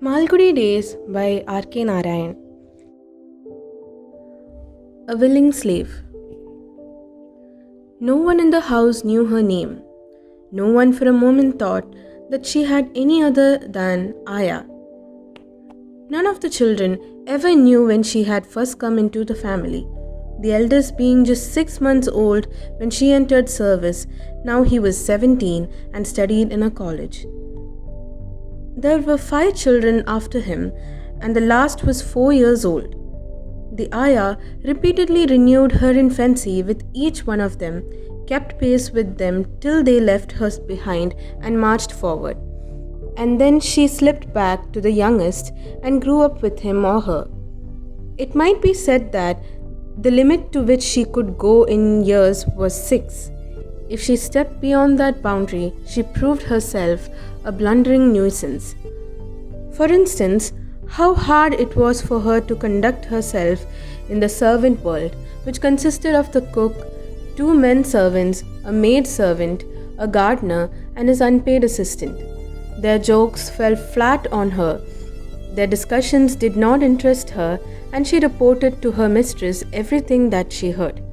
Malgudi Days by R.K. Narayan. A willing slave. No one in the house knew her name. No one for a moment thought that she had any other than Aya. None of the children ever knew when she had first come into the family, the eldest being just 6 months old when she entered service. Now he was 17 and studied in a college. There were 5 children after him, and the last was 4 years old. The Ayah repeatedly renewed her infancy with each one of them, kept pace with them till they left her behind and marched forward. And then she slipped back to the youngest and grew up with him or her. It might be said that the limit to which she could go in years was 6. If she stepped beyond that boundary, she proved herself a blundering nuisance. For instance, how hard it was for her to conduct herself in the servant world, which consisted of the cook, 2 men servants, a maid servant, a gardener, and his unpaid assistant. Their jokes fell flat on her. Their discussions did not interest her, and she reported to her mistress everything that she heard.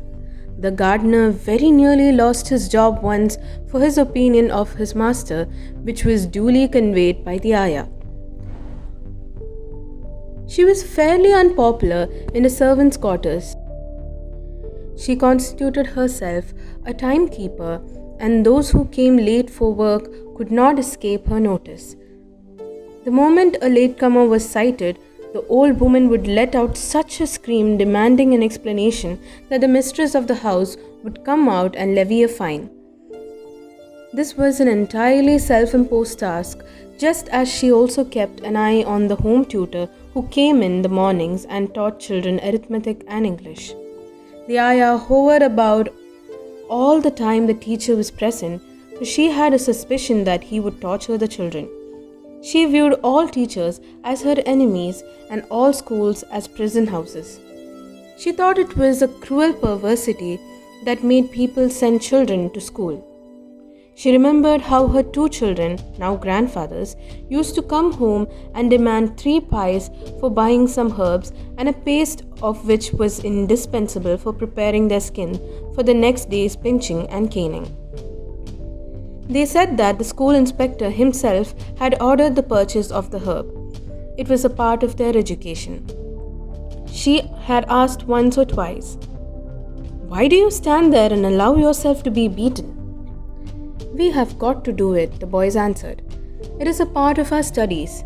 The gardener very nearly lost his job once for his opinion of his master, which was duly conveyed by the Ayah. She was fairly unpopular in the servants' quarters. She constituted herself a timekeeper, and those who came late for work could not escape her notice. The moment a latecomer was sighted, the old woman would let out such a scream demanding an explanation that the mistress of the house would come out and levy a fine. This was an entirely self-imposed task, just as she also kept an eye on the home tutor who came in the mornings and taught children arithmetic and English. The Ayah hovered about all the time the teacher was present, for she had a suspicion that he would torture the children. She viewed all teachers as her enemies and all schools as prison houses. She thought it was a cruel perversity that made people send children to school. She remembered how her 2 children, now grandfathers, used to come home and demand 3 pies for buying some herbs and a paste of which was indispensable for preparing their skin for the next day's pinching and caning. They said that the school inspector himself had ordered the purchase of the herb. It was a part of their education. She had asked once or twice, "Why do you stand there and allow yourself to be beaten?" "We have got to do it," the boys answered. "It is a part of our studies.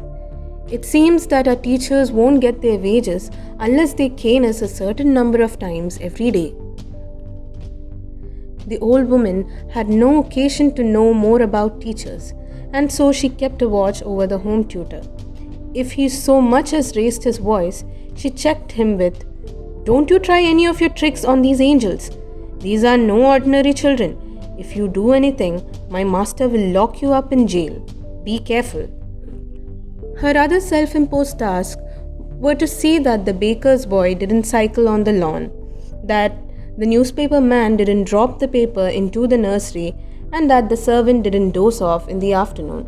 It seems that our teachers won't get their wages unless they cane us a certain number of times every day." The old woman had no occasion to know more about teachers, and so she kept a watch over the home tutor. If he so much as raised his voice, she checked him with, "Don't you try any of your tricks on these angels. These are no ordinary children. If you do anything, my master will lock you up in jail. Be careful." Her other self-imposed tasks were to see that the baker's boy didn't cycle on the lawn, that the newspaper man didn't drop the paper into the nursery, and that the servant didn't doze off in the afternoon.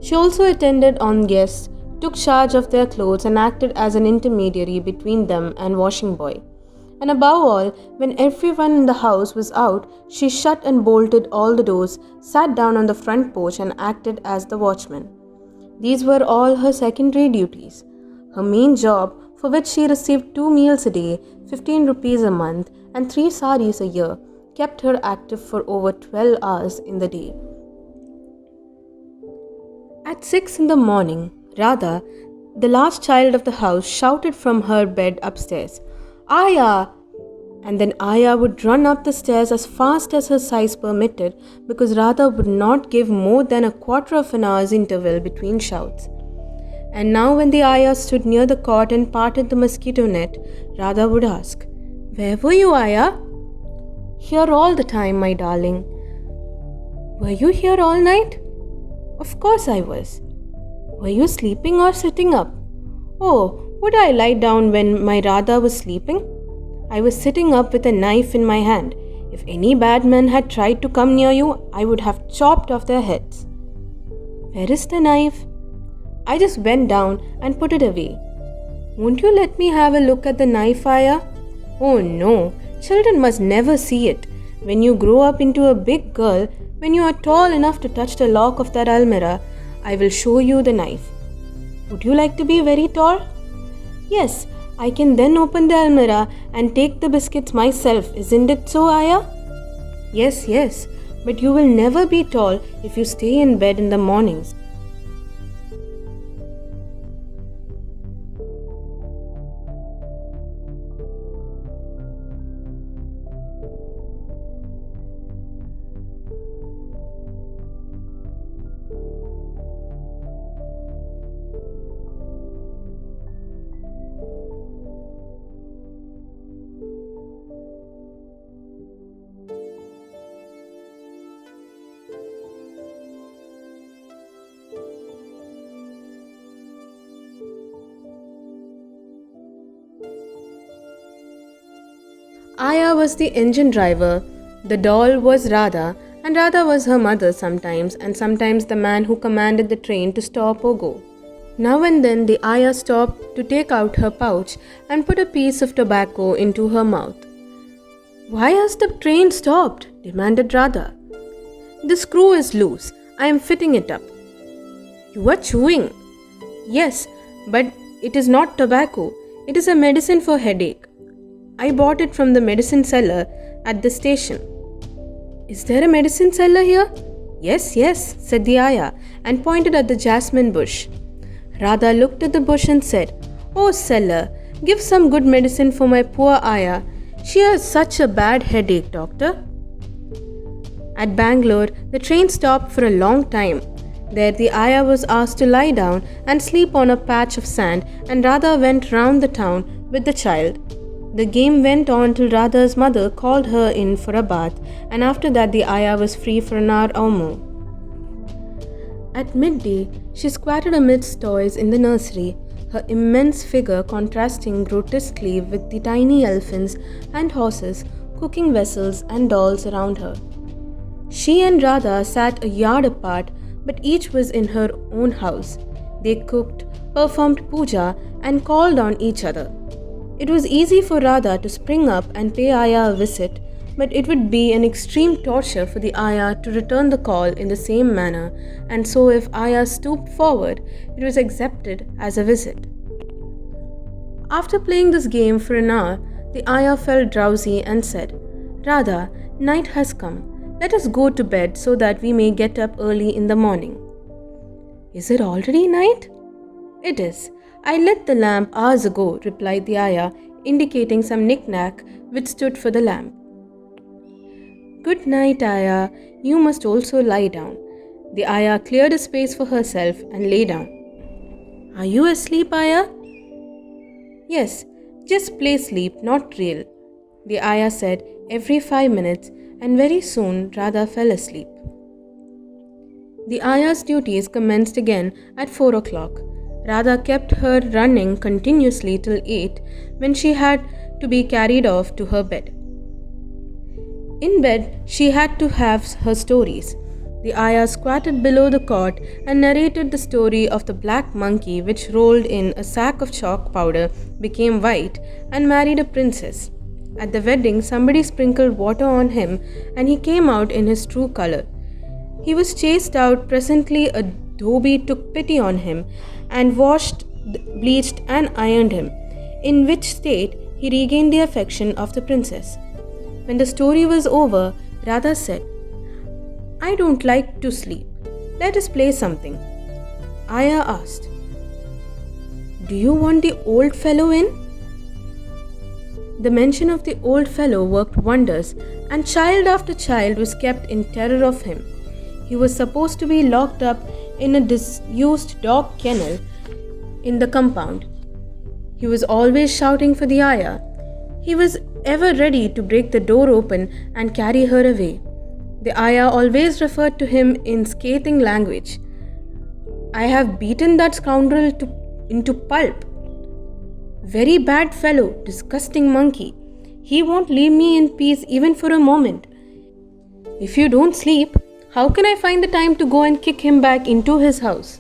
She also attended on guests, took charge of their clothes, and acted as an intermediary between them and washing boy. And above all, when everyone in the house was out, she shut and bolted all the doors, sat down on the front porch, and acted as the watchman. These were all her secondary duties. Her main job, for which she received 2 meals a day, 15 rupees a month, and 3 saris a year, kept her active for over 12 hours in the day. At 6 in the morning, Radha, the last child of the house, shouted from her bed upstairs, "Ayah!" And then Ayah would run up the stairs as fast as her size permitted, because Radha would not give more than a quarter of an hour's interval between shouts. And now when the Ayah stood near the cot and parted the mosquito net, Radha would ask, "Where were you, Ayah?" "Here all the time, my darling." "Were you here all night?" "Of course I was." "Were you sleeping or sitting up?" "Oh, would I lie down when my Radha was sleeping? I was sitting up with a knife in my hand. If any bad men had tried to come near you, I would have chopped off their heads." "Where is the knife?" I just went down and put it away. Won't you let me have a look at the knife, Aya? Oh no, children must never see it. When you grow up into a big girl, when you are tall enough to touch the lock of that almirah, I will show you the knife. Would you like to be very tall? Yes, I can then open the almirah and take the biscuits myself, isn't it so, Aya? Yes, but you will never be tall if you stay in bed in the mornings. Aya was the engine driver, the doll was Radha, and Radha was her mother sometimes, and sometimes the man who commanded the train to stop or go. Now and then the Aya stopped to take out her pouch and put a piece of tobacco into her mouth. Why has the train stopped? Demanded Radha. The screw is loose. I am fitting it up. You are chewing. Yes, but it is not tobacco. It is a medicine for headache. I bought it from the medicine seller at the station. Is there a medicine seller here? Yes, said the Aya and pointed at the jasmine bush. Radha looked at the bush and said, Oh seller, give some good medicine for my poor Aya. She has such a bad headache, doctor. At Bangalore, the train stopped for a long time. There the Aya was asked to lie down and sleep on a patch of sand, and Radha went round the town with the child. The game went on till Radha's mother called her in for a bath, and after that the Aya was free for an hour or more. At midday, she squatted amidst toys in the nursery, her immense figure contrasting grotesquely with the tiny elephants and horses, cooking vessels and dolls around her. She and Radha sat a yard apart, but each was in her own house. They cooked, performed puja, and called on each other. It was easy for Radha to spring up and pay Aya a visit, but it would be an extreme torture for the Aya to return the call in the same manner, and so if Aya stooped forward, it was accepted as a visit. After playing this game for an hour, the Aya felt drowsy and said, Radha, night has come. Let us go to bed so that we may get up early in the morning. Is it already night? It is. I lit the lamp hours ago, replied the Aya, indicating some knick-knack which stood for the lamp. Good night, Aya. You must also lie down. The Aya cleared a space for herself and lay down. Are you asleep, Aya? Yes, just play sleep, not real, the Aya said every 5 minutes, and very soon Radha fell asleep. The Aya's duties commenced again at 4 o'clock. Radha kept her running continuously till 8, when she had to be carried off to her bed. In bed, she had to have her stories. The Aya squatted below the cot and narrated the story of the black monkey which rolled in a sack of chalk powder, became white, and married a princess. At the wedding, somebody sprinkled water on him, and he came out in his true color. He was chased out. Presently, a dhobi took pity on him and washed, bleached, and ironed him, in which state he regained the affection of the princess. When the story was over, Radha said, I don't like to sleep. Let us play something. Aya asked, Do you want the old fellow in? The mention of the old fellow worked wonders, and child after child was kept in terror of him. He was supposed to be locked up in a disused dog kennel in the compound. He was always shouting for the Aya. He was ever ready to break the door open and carry her away. The Aya always referred to him in scathing language. I have beaten that scoundrel into pulp. Very bad fellow, disgusting monkey. He won't leave me in peace even for a moment. If you don't sleep, how can I find the time to go and kick him back into his house?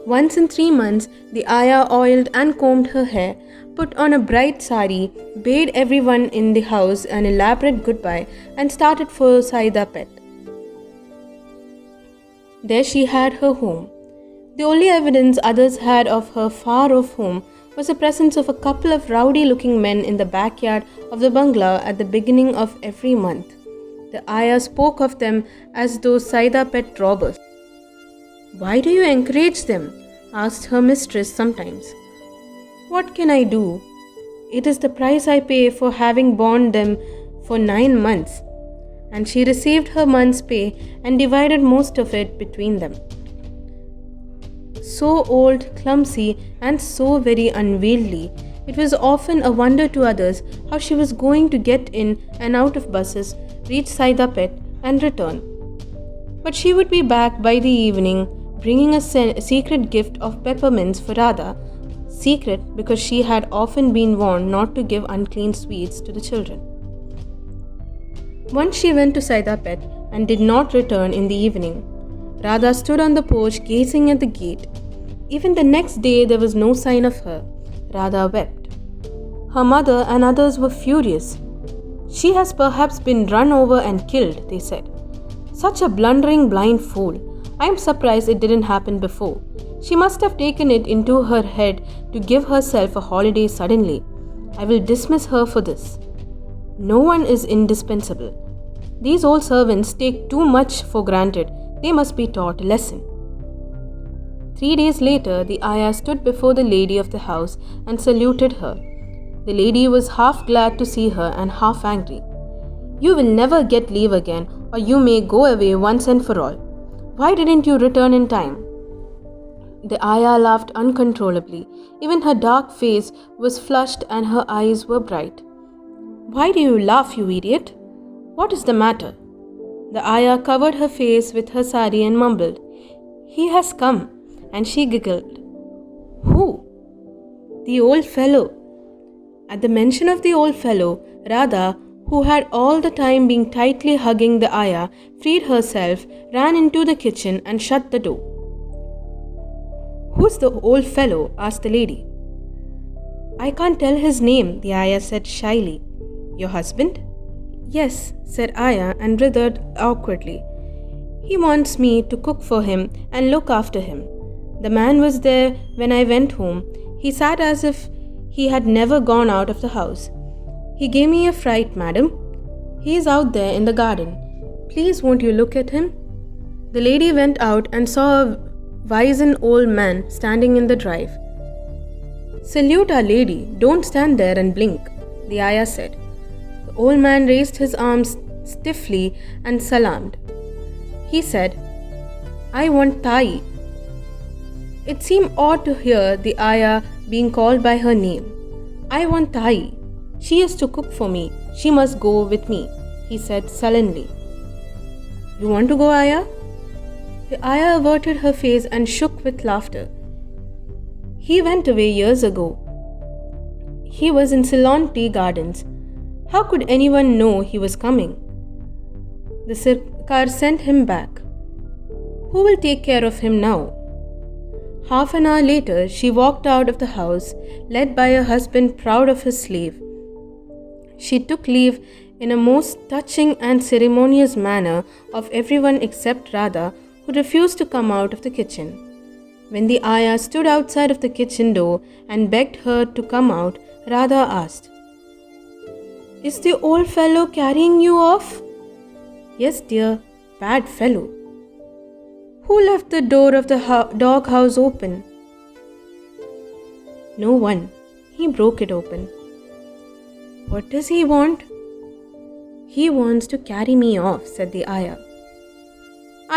Once in 3 months, the ayah oiled and combed her hair, put on a bright sari, bade everyone in the house an elaborate goodbye, and started for Saida Pet. There she had her home. The only evidence others had of her far-off home was the presence of a couple of rowdy-looking men in the backyard of the bungalow at the beginning of every month. The ayah spoke of them as those Saida Pet robbers. "Why do you encourage them?" asked her mistress sometimes. "What can I do? It is the price I pay for having borne them for 9 months." And she received her month's pay and divided most of it between them. So old, clumsy, and so very unwieldy, it was often a wonder to others how she was going to get in and out of buses, reach Saida Pet, and return. But she would be back by the evening, bringing a secret gift of peppermints for Radha, secret because she had often been warned not to give unclean sweets to the children. Once she went to Saida Pet and did not return in the evening. Radha stood on the porch gazing at the gate. Even the next day there was no sign of her. Radha wept. Her mother and others were furious. "She has perhaps been run over and killed," they said. "Such a blundering blind fool. I am surprised it didn't happen before. She must have taken it into her head to give herself a holiday suddenly. I will dismiss her for this. No one is indispensable. These old servants take too much for granted. They must be taught a lesson." 3 days later, the ayah stood before the lady of the house and saluted her. The lady was half glad to see her and half angry. "You will never get leave again, or you may go away once and for all. Why didn't you return in time?" The ayah laughed uncontrollably. Even her dark face was flushed and her eyes were bright. "Why do you laugh, you idiot? What is the matter?" The ayah covered her face with her sari and mumbled, "He has come," and she giggled. "Who?" "The old fellow." At the mention of the old fellow, Radha, who had all the time been tightly hugging the ayah, freed herself, ran into the kitchen and shut the door. "Who's the old fellow?" asked the lady. "I can't tell his name," the ayah said shyly. "Your husband?" "Yes," said ayah and writhed awkwardly. "He wants me to cook for him and look after him. The man was there when I went home. He sat as if he had never gone out of the house. He gave me a fright, madam. He is out there in the garden. Please won't you look at him?" The lady went out and saw a wizened old man standing in the drive. "Salute our lady, don't stand there and blink," the ayah said. The old man raised his arms stiffly and salaamed. He said, "I want Thai." It seemed odd to hear the ayah being called by her name. "I want Thai. She is to cook for me. She must go with me," he said sullenly. "You want to go, ayah?" The ayah averted her face and shook with laughter. "He went away years ago. He was in Ceylon tea gardens. How could anyone know he was coming? The Sirkar sent him back. Who will take care of him now?" Half an hour later, she walked out of the house, led by her husband proud of his slave. She took leave in a most touching and ceremonious manner of everyone except Radha, who refused to come out of the kitchen. When the ayah stood outside of the kitchen door and begged her to come out, Radha asked, "Is the old fellow carrying you off?" "Yes, dear, bad fellow." "Who left the door of the dog house open?" "No one. He broke it open." "What does he want?" "He wants to carry me off," said the ayah.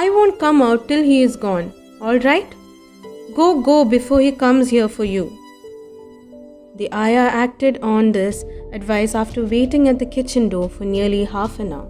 "I won't come out till he is gone. All right? Go before he comes here for you." The ayah acted on this advice after waiting at the kitchen door for nearly half an hour.